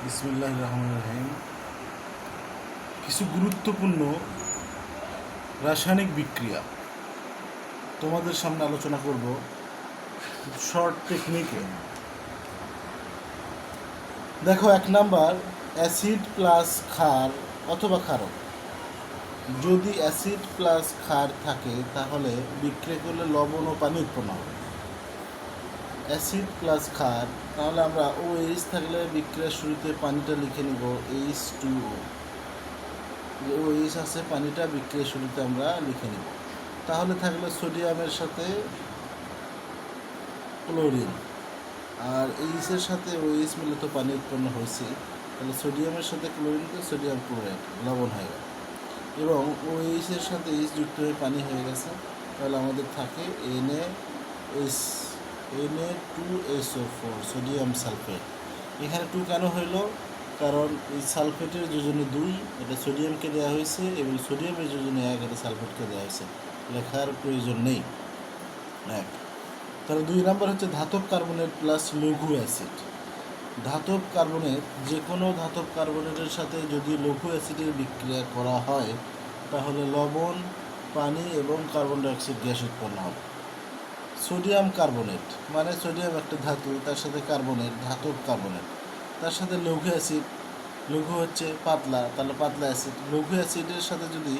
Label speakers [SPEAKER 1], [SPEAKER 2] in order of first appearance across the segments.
[SPEAKER 1] বিসমিল্লাহির রহমানির রহিম। কিছু গুরুত্বপূর্ণ রাসায়নিক বিক্রিয়া তোমাদের সামনে আলোচনা করব শর্ট টেকনিকে। দেখো, 1 নাম্বার, অ্যাসিড প্লাস ক্ষার অথবা ক্ষারক। যদি অ্যাসিড প্লাস ক্ষার থাকে তাহলে বিক্রিয়া করলে লবণ ও পানি উৎপন্ন হবে। অ্যাসিড প্লাস ক্ষার, তাহলে আমরা OH থাকলে বিক্রিয়ার শুরুতে পানিটা লিখে নিব H2O। যে OH আছে, পানিটা বিক্রিয়ার শুরুতে আমরা লিখে নিব। তাহলে থাকলে সোডিয়ামের সাথে ক্লোরিন, আর এইচের সাথে OH মিলে তো পানি উৎপন্ন হয়েছে, তাহলে সোডিয়ামের সাথে ক্লোরিনকে সোডিয়াম ক্লোরাইড লবণ হয়ে গেল, এবং OH এর সাথে H যুক্ত হয়ে পানি হয়ে গেছে। তাহলে আমাদের থাকে Na2SO4 সোডিয়াম সালফেট। এখানে 2 কেন হইল? কারণ এই সালফেটের যোজনী 2, এটা সোডিয়ামকে দেওয়া হয়েছে, এবং সোডিয়ামের যোজনী 1, এটা সালফেটকে দেওয়া হয়েছে, লেখার প্রয়োজন নেই। 1। তাহলে 2 নাম্বার হচ্ছে ধাতব কার্বনেট প্লাস লঘু অ্যাসিড। ধাতব কার্বনেট, যে কোনো ধাতব কার্বনেটের সাথে যদি লঘু অ্যাসিডের বিক্রিয়া করা হয় তাহলে লবণ, পানি এবং কার্বন ডাইঅক্সাইড গ্যাস উৎপন্ন হবে। সোডিয়াম কার্বনেট, মানে সোডিয়াম একটা ধাতু, তার সাথে কার্বনেট, ধাতব কার্বনেট, তার সাথে লঘু অ্যাসিড, লঘু হচ্ছে পাতলা, তাহলে পাতলা অ্যাসিড। লঘু অ্যাসিডের সাথে যদি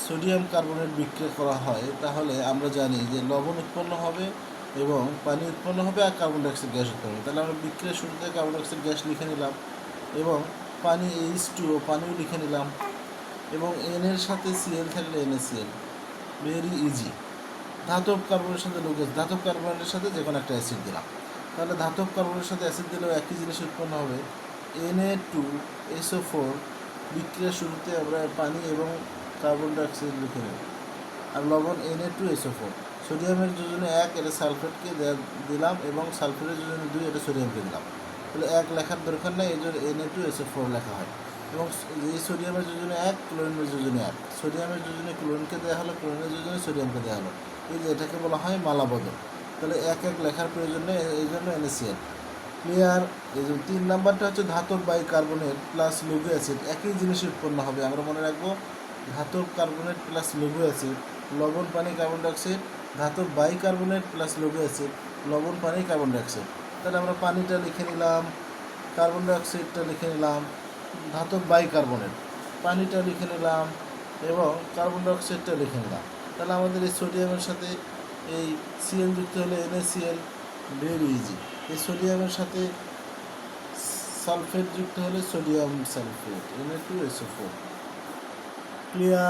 [SPEAKER 1] সোডিয়াম কার্বনেট বিক্রিয়া করা হয় তাহলে আমরা জানি যে লবণ উৎপন্ন হবে এবং পানি উৎপন্ন হবে আর কার্বন ডাইঅক্সাইড গ্যাস উৎপন্ন হবে। তাহলে আমরা বিক্রিয়ার শুরুতে কার্বন ডাইঅক্সাইড গ্যাস লিখে নিলাম, এবং পানি H2O, পানিও লিখে নিলাম, এবং N এর সাথে Cl থাকলে NaCl, ভেরি ইজি। ধাতব কার্বনের সাথে লঘু, ধাতব কার্বনের সাথে যে কোনো একটা অ্যাসিড দিলাম, তাহলে ধাতব কার্বনের সাথে অ্যাসিড দিলেও একই জিনিস উৎপন্ন হবে, Na2SO4। বিক্রিয়ার শুরুতে আমরা পানি এবং কার্বন ডাইঅক্সাইড লিখে নেব, আর লবণ Na2SO4। সোডিয়ামের যোজনে 1, এটা সালফেটকে দিলাম, এবং সালফেটের যোজনে 2, এটা সোডিয়ামকে দিলাম। তাহলে 1 লেখার দরকার নেই, এই জন্য Na2SO4 লেখা হয়। এবং এই সোডিয়ামের যোজনে 1, ক্লোরিনের যোজনে 1, সোডিয়ামের যোজনে ক্লোরিনকে দেওয়া হলো, ক্লোরিনের যোজনে সোডিয়ামকে দেওয়া হলো। এই যে এটাকে বলা হয় মালাবদল। তাহলে 1 লেখার প্রয়োজন নেই, এই জন্য NaCl। ক্লিয়ার? এই যে 3 নাম্বারটা হচ্ছে ধাতব বাইকার্বনেট প্লাস লঘু অ্যাসিড, একই জিনিস উৎপন্ন হবে। আমরা মনে রাখবো, ধাতব কার্বনেট প্লাস লঘু অ্যাসিড, লবণ, পানি, কার্বন ডাইঅক্সাইড। ধাতব বাইকার্বনেট প্লাস লঘু অ্যাসিড, লবণ, পানি, কার্বন ডাইঅক্সাইড। তাহলে আমরা পানিটা লিখে নিলাম, কার্বন ডাইঅক্সাইডটা লিখে নিলাম, ধাতব বাইকার্বনেট, পানিটা লিখে নিলাম, এবং কার্বন ডাইঅক্সাইডটা লিখে নিলাম। তাহলে আমাদের এই সোডিয়ামের সাথে এই Cl যুক্ত হলে NaCl, ভেরি ইজি। এই সোডিয়ামের সাথে সালফেট যুক্ত হলে সোডিয়াম সালফেট, Na2SO4। ক্লিয়ার?